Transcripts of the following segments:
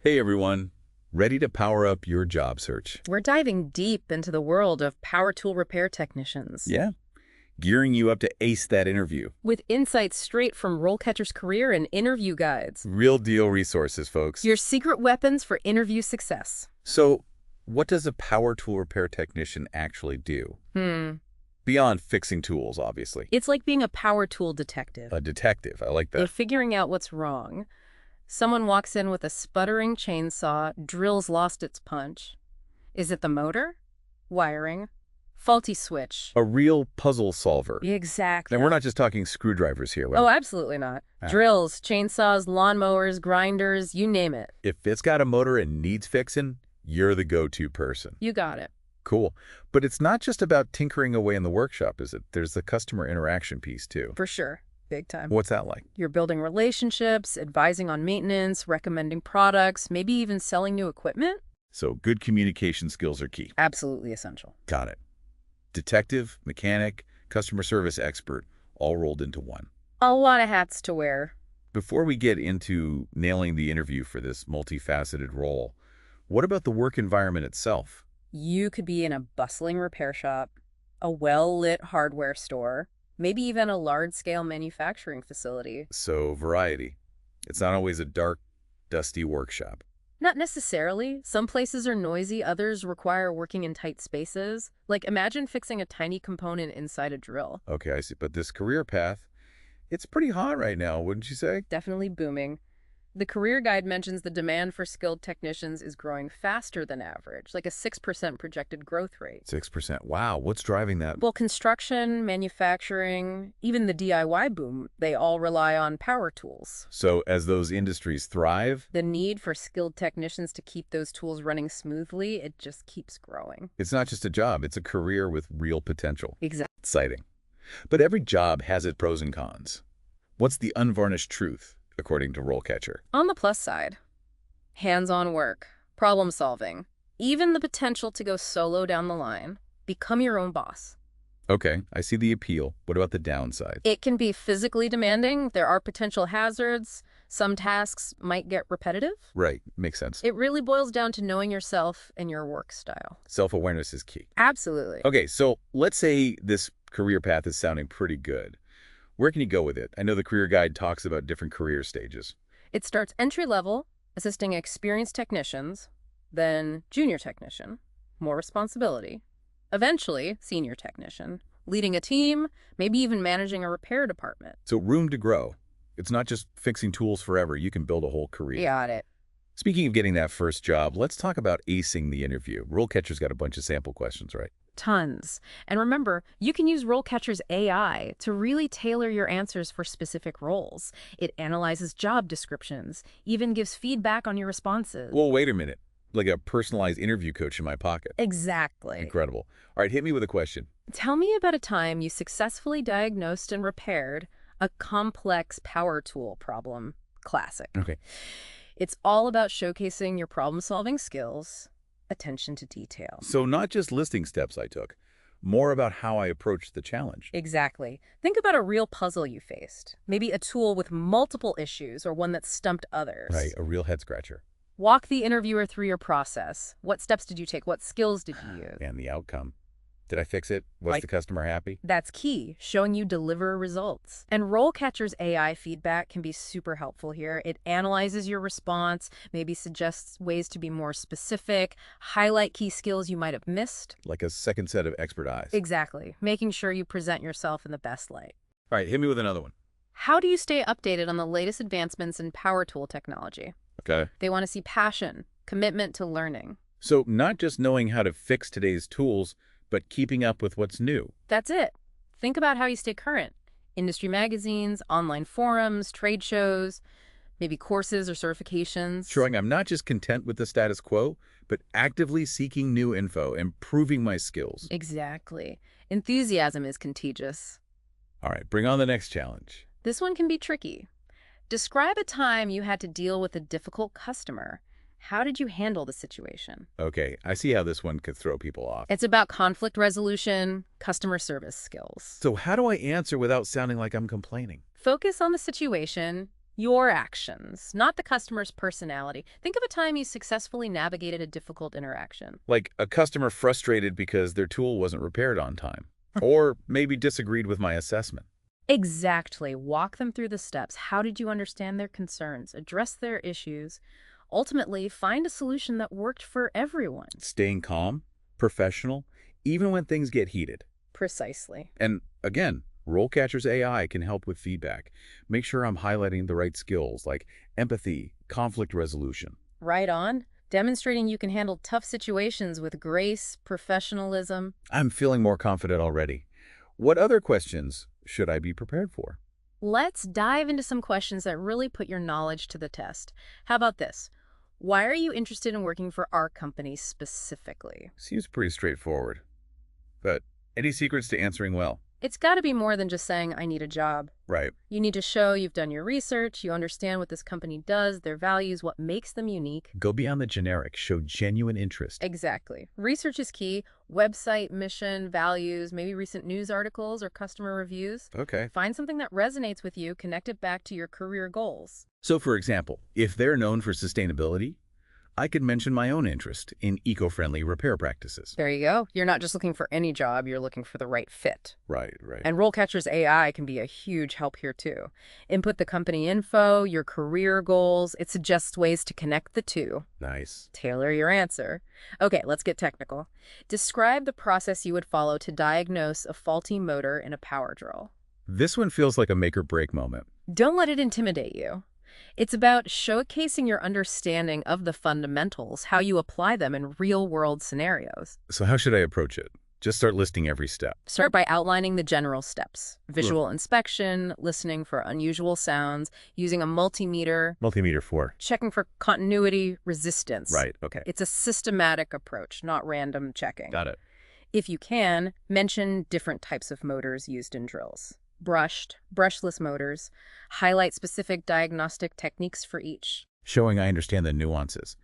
Hey everyone, ready to power up your job search? We're diving deep into the world of power tool repair technicians Yeah, gearing you up to ace that interview. with insights straight from RoleCatcher's career and interview guides. Real deal resources, folks. Your secret weapons for interview success. So, what does a power tool repair technician actually do? Beyond fixing tools, obviously. It's like being a power tool detective. A detective, I like You're that. figuring out what's wrong. Someone walks in with a sputtering chainsaw, drill's lost its punch. Is it the motor? Wiring? Faulty switch? A real puzzle solver. Exactly. And we're not just talking screwdrivers here. Oh, absolutely not. Drills, chainsaws, lawnmowers, grinders, you name it. If it's got a motor and needs fixing, you're the go-to person. You got it. Cool. But it's not just about tinkering away in the workshop, is it? There's the customer interaction piece, too. For sure. Big time. What's that like? You're building relationships, advising on maintenance, recommending products, maybe even selling new equipment? So good communication skills are key. Absolutely essential. Got it. Detective, mechanic, customer service expert, all rolled into one. A lot of hats to wear. Before we get into nailing the interview for this multifaceted role, what about the work environment itself? You could be in a bustling repair shop, a well-lit hardware store, maybe even a large-scale manufacturing facility. So variety. It's not always a dark, dusty workshop. Not necessarily. Some places are noisy, others require working in tight spaces. Like, imagine fixing a tiny component inside a drill. Okay, I see. But this career path, it's pretty hot right now, wouldn't you say? Definitely booming. The career guide mentions the demand for skilled technicians is growing faster than average, like a 6% projected growth rate. 6%. Wow, what's driving that? Well, construction, manufacturing, even the DIY boom, they all rely on power tools. So as those industries thrive, The need for skilled technicians to keep those tools running smoothly, it just keeps growing. it's not just a job, it's a career with real potential. Exactly. Exciting. But every job has its pros and cons. What's the unvarnished truth, according to RoleCatcher? On the plus side, hands-on work, problem solving, even the potential to go solo down the line, become your own boss. Okay, I see the appeal. What about the downside? It can be physically demanding. There are potential hazards. Some tasks might get repetitive. Right, makes sense. It really boils down to knowing yourself and your work style. Self-awareness is key. Absolutely. Okay, so let's say this career path is sounding pretty good. Where can you go with it? I know the career guide talks about different career stages. It starts entry-level, assisting experienced technicians, then junior technician, more responsibility, eventually senior technician, leading a team, maybe even managing a repair department. So room to grow. It's not just fixing tools forever. You can build a whole career. Got it. Speaking of getting that first job, let's talk about acing the interview. RoleCatcher's got a bunch of sample questions, right? Tons. And remember, you can use RoleCatcher's AI to really tailor your answers for specific roles. It analyzes job descriptions, even gives feedback on your responses. Well, wait a minute. Like a personalized interview coach in my pocket. Exactly. Incredible. All right, hit me with a question. Tell me about a time you successfully diagnosed and repaired a complex power tool problem. Classic. Okay. It's all about showcasing your problem-solving skills, attention to detail. So not just listing steps I took, more about how I approached the challenge. Exactly. Think about a real puzzle you faced. Maybe a tool with multiple issues or one that stumped others. Right, a real head scratcher. Walk the interviewer through your process. What steps did you take? What skills did you use? And the outcome. Did I fix it? Was the customer happy? That's key, showing you deliver results. And RoleCatcher's AI feedback can be super helpful here. It analyzes your response, maybe suggests ways to be more specific, highlight key skills you might have missed. Like a second set of expert eyes. Exactly, making sure you present yourself in the best light. All right, hit me with another one. How do you stay updated on the latest advancements in power tool technology? Okay. They want to see passion, commitment to learning. So not just knowing how to fix today's tools, but keeping up with what's new. That's it. Think about how you stay current. Industry magazines, online forums, trade shows, maybe courses or certifications. Showing I'm not just content with the status quo, but actively seeking new info, improving my skills. Exactly. Enthusiasm is contagious. All right, bring on the next challenge. This one can be tricky. Describe a time you had to deal with a difficult customer. How did you handle the situation? Okay, I see how this one could throw people off. It's about conflict resolution, customer service skills. So how do I answer without sounding like I'm complaining? Focus on the situation, Your actions, not the customer's personality. Think of a time you successfully navigated a difficult interaction. Like a customer frustrated because their tool wasn't repaired on time. Or maybe disagreed with my assessment. Exactly. Walk them through the steps. How did you understand their concerns? Address their issues. Ultimately, find a solution that worked for everyone. Staying calm, professional, even when things get heated. Precisely. And again, RoleCatcher's AI can help with feedback. Make sure I'm highlighting the right skills like empathy, conflict resolution. Right on. Demonstrating you can handle tough situations with grace, professionalism. I'm feeling more confident already. What other questions should I be prepared for? Let's dive into some questions that really put your knowledge to the test. How about this? Why are you interested in working for our company specifically? Seems pretty straightforward. But any secrets to answering well? It's got to be more than just saying, I need a job. Right. You need to show you've done your research, you understand what this company does, their values, what makes them unique. Go beyond the generic. Show genuine interest. Exactly. Research is key. Website, mission, values, maybe recent news articles or customer reviews. Okay. Find something that resonates with you, connect it back to your career goals. So, for example, if they're known for sustainability, I could mention my own interest in eco-friendly repair practices. There you go. You're not just looking for any job, you're looking for the right fit. Right. And RoleCatcher's AI can be a huge help here too. Input the company info, your career goals. It suggests ways to connect the two. Nice. Tailor your answer. Okay, let's get technical. Describe the process you would follow to diagnose a faulty motor in a power drill. This one feels like a make or break moment. Don't let it intimidate you. It's about showcasing your understanding of the fundamentals, how you apply them in real-world scenarios. So how should I approach it? Just start listing every step. Start by outlining the general steps. Visual inspection, listening for unusual sounds, using a multimeter, Multimeter 4. checking for continuity, resistance. Right, okay. It's a systematic approach, not random checking. Got it. If you can, mention different types of motors used in drills. Brushed, brushless motors. Highlight specific diagnostic techniques for each. Showing I understand the nuances.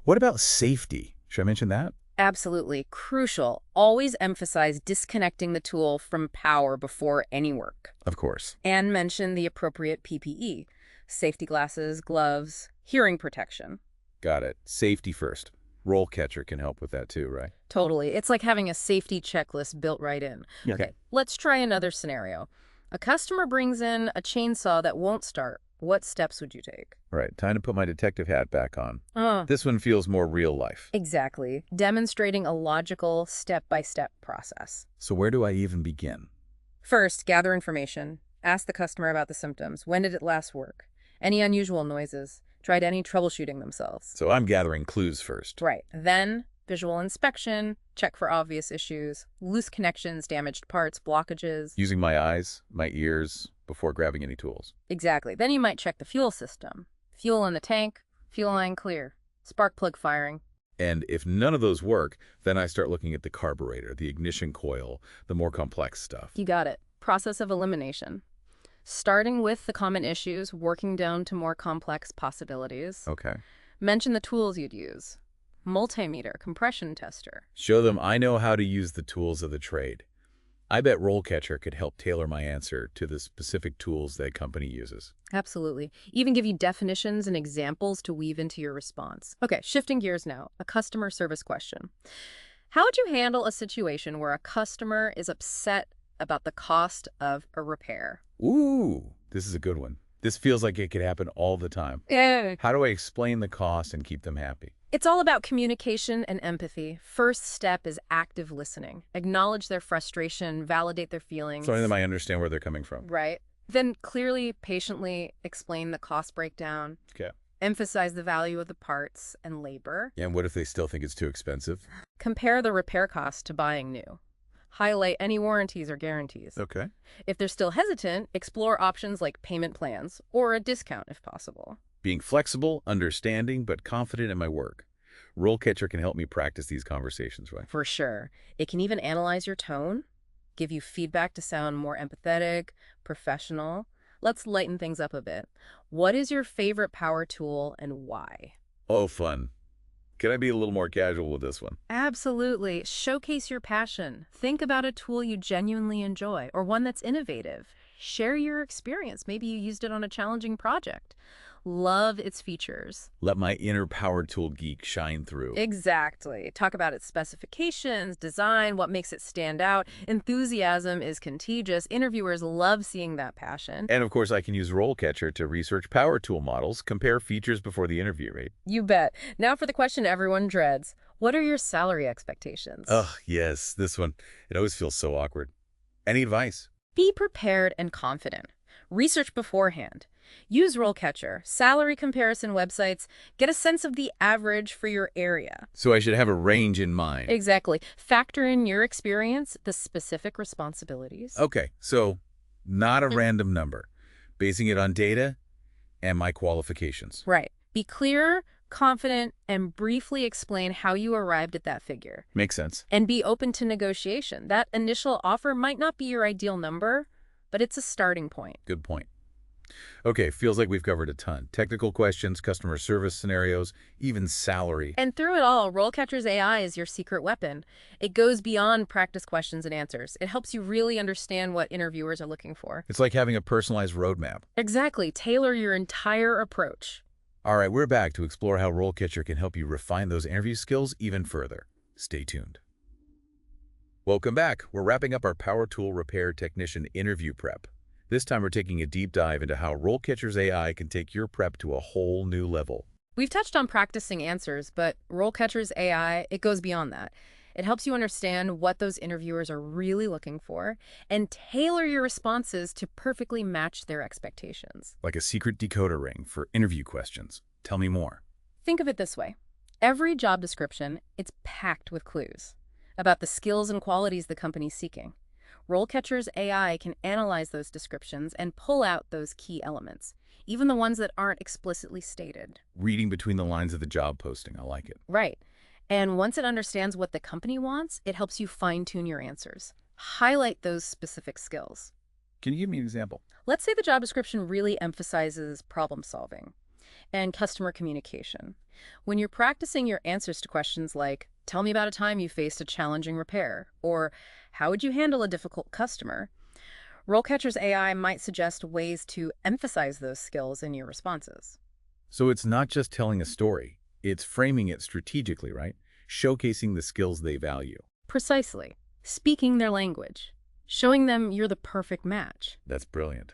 What about safety? Should I mention that? Absolutely. Crucial. Always emphasize disconnecting the tool from power before any work. Of course. And mention the appropriate PPE. Safety glasses, gloves, hearing protection. Got it. Safety first. RoleCatcher can help with that too, right? Totally. It's like having a safety checklist built right in. Okay, let's try another scenario. A customer brings in a chainsaw that won't start. What steps would you take? Right. Time to put my detective hat back on. Oh, This one feels more real life. exactly. Demonstrating a logical step-by-step process. So where do I even begin? First, gather information. Ask the customer about the symptoms. When did it last work? Any unusual noises? Tried any troubleshooting themselves? So I'm gathering clues first. Right. Then, visual inspection. Check for obvious issues. Loose connections, damaged parts, blockages. Using my eyes, my ears, before grabbing any tools. Exactly. Then you might check the fuel system. Fuel in the tank, fuel line clear. Spark plug firing. And if none of those work, then I start looking at the carburetor, the ignition coil, the more complex stuff. You got it. Process of elimination. Starting with the common issues, working down to more complex possibilities. Okay. Mention the tools you'd use. Multimeter, compression tester. Show them I know how to use the tools of the trade. I bet RoleCatcher could help tailor my answer to the specific tools that company uses. Absolutely. Even give you definitions and examples to weave into your response. Okay, shifting gears now. A customer service question. How would you handle a situation where a customer is upset about the cost of a repair? Ooh, this is a good one. This feels like it could happen all the time. Yeah. How do I explain the cost and keep them happy? It's all about communication and empathy. First step is active listening. Acknowledge their frustration, validate their feelings. So I understand where they're coming from. Right. Then clearly, patiently explain the cost breakdown. Okay. Emphasize the value of the parts and labor. And what if they still think it's too expensive? Compare the repair cost to buying new. Highlight any warranties or guarantees. Okay. If they're still hesitant, explore options like payment plans or a discount if possible. Being flexible, understanding, but confident in my work. RoleCatcher can help me practice these conversations, right? For sure. It can even analyze your tone, give you feedback to sound more empathetic, professional. Let's lighten things up a bit. What is your favorite power tool and why? Oh, fun. Can I be a little more casual with this one? Absolutely. Showcase your passion. Think about a tool you genuinely enjoy or one that's innovative. Share your experience. Maybe you used it on a challenging project. Love its features. Let my inner power tool geek shine through. Exactly. Talk about its specifications, design, what makes it stand out. Enthusiasm is contagious. Interviewers love seeing that passion. And of course, I can use RoleCatcher to research power tool models, compare features before the interview, right? You bet. Now for the question everyone dreads. What are your salary expectations? Oh, yes, this one. It always feels so awkward. Any advice? Be prepared and confident. Research beforehand. Use RoleCatcher, salary comparison websites, get a sense of the average for your area. So I should have a range in mind. Exactly. Factor in your experience, the specific responsibilities. Okay, so not a random number. Basing it on data and my qualifications. Right. Be clear, confident, and briefly explain how you arrived at that figure. Makes sense. And be open to negotiation. That initial offer might not be your ideal number, but it's a starting point. Good point. Okay, feels like we've covered a ton. Technical questions, customer service scenarios, even salary. And through it all, RoleCatcher's AI is your secret weapon. It goes beyond practice questions and answers. It helps you really understand what interviewers are looking for. It's like having a personalized roadmap. Exactly. Tailor your entire approach. All right, we're back to explore how RoleCatcher can help you refine those interview skills even further. Stay tuned. Welcome back. We're wrapping up our Power Tool Repair Technician interview prep. This time we're taking a deep dive into how RoleCatcher's AI can take your prep to a whole new level. We've touched on practicing answers, but RoleCatcher's AI, it goes beyond that. It helps you understand what those interviewers are really looking for and tailor your responses to perfectly match their expectations. Like a secret decoder ring for interview questions. Tell me more. Think of it this way. Every job description, it's packed with clues about the skills and qualities the company's seeking. RoleCatcher's AI can analyze those descriptions and pull out those key elements, even the ones that aren't explicitly stated. Reading between the lines of the job posting. I like it. Right. And once it understands what the company wants, it helps you fine-tune your answers. Highlight those specific skills. Can you give me an example? Let's say the job description really emphasizes problem solving and customer communication. When you're practicing your answers to questions like, tell me about a time you faced a challenging repair, or how would you handle a difficult customer, RoleCatcher's AI might suggest ways to emphasize those skills in your responses. So it's not just telling a story. It's framing it strategically, right? Showcasing the skills they value. Precisely. Speaking their language. Showing them you're the perfect match. That's brilliant.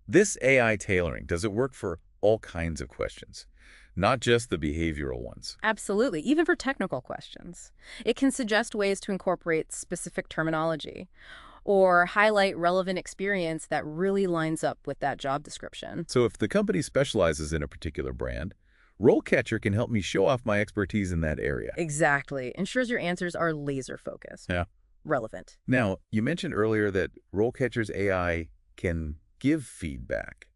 This AI tailoring, does it work for all kinds of questions? Not just the behavioral ones. Absolutely, even for technical questions. It can suggest ways to incorporate specific terminology or highlight relevant experience that really lines up with that job description. So if the company specializes in a particular brand, RoleCatcher can help me show off my expertise in that area. Exactly. Ensures your answers are laser-focused. Yeah. Relevant. Now, you mentioned earlier that RoleCatcher's AI can give feedback.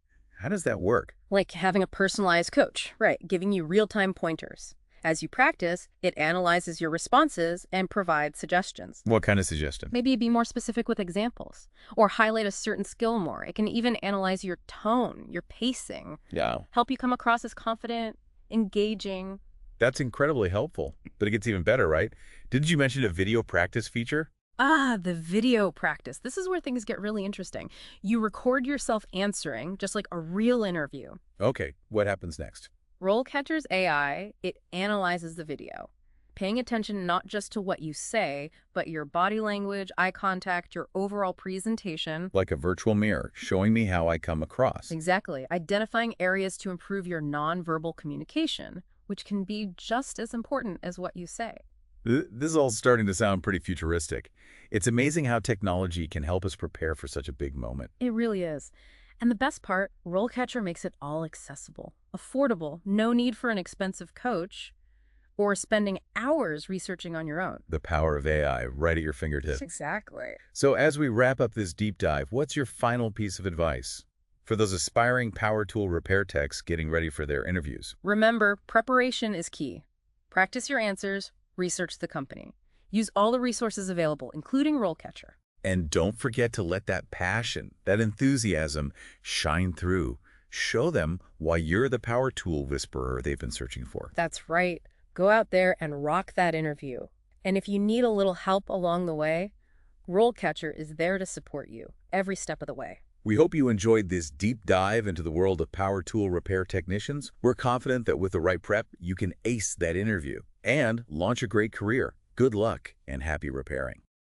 How does that work? Like having a personalized coach, right, giving you real-time pointers. As you practice, it analyzes your responses and provides suggestions. What kind of suggestion? Maybe be more specific with examples or highlight a certain skill more. It can even analyze your tone, your pacing, Yeah. help you come across as confident, engaging. That's incredibly helpful, but it gets even better, right? Didn't you mention a video practice feature? Ah, the video practice. This is where things get really interesting. You record yourself answering, just like a real interview. Okay, what happens next? RoleCatcher's AI, it analyzes the video, paying attention not just to what you say, but your body language, eye contact, your overall presentation. Like a virtual mirror, showing me how I come across. Exactly. Identifying areas to improve your nonverbal communication, which can be just as important as what you say. This is all starting to sound pretty futuristic. It's amazing how technology can help us prepare for such a big moment. It really is. And the best part, RoleCatcher makes it all accessible, affordable, no need for an expensive coach or spending hours researching on your own. The power of AI right at your fingertips. Exactly. So as we wrap up this deep dive, what's your final piece of advice for those aspiring power tool repair techs getting ready for their interviews? Remember, preparation is key. Practice your answers, research the company. Use all the resources available, including RoleCatcher. And don't forget to let that passion, that enthusiasm shine through. Show them why you're the power tool whisperer they've been searching for. That's right. Go out there and rock that interview. And if you need a little help along the way, RoleCatcher is there to support you every step of the way. We hope you enjoyed this deep dive into the world of power tool repair technicians. We're confident that with the right prep, you can ace that interview and launch a great career. Good luck and happy repairing.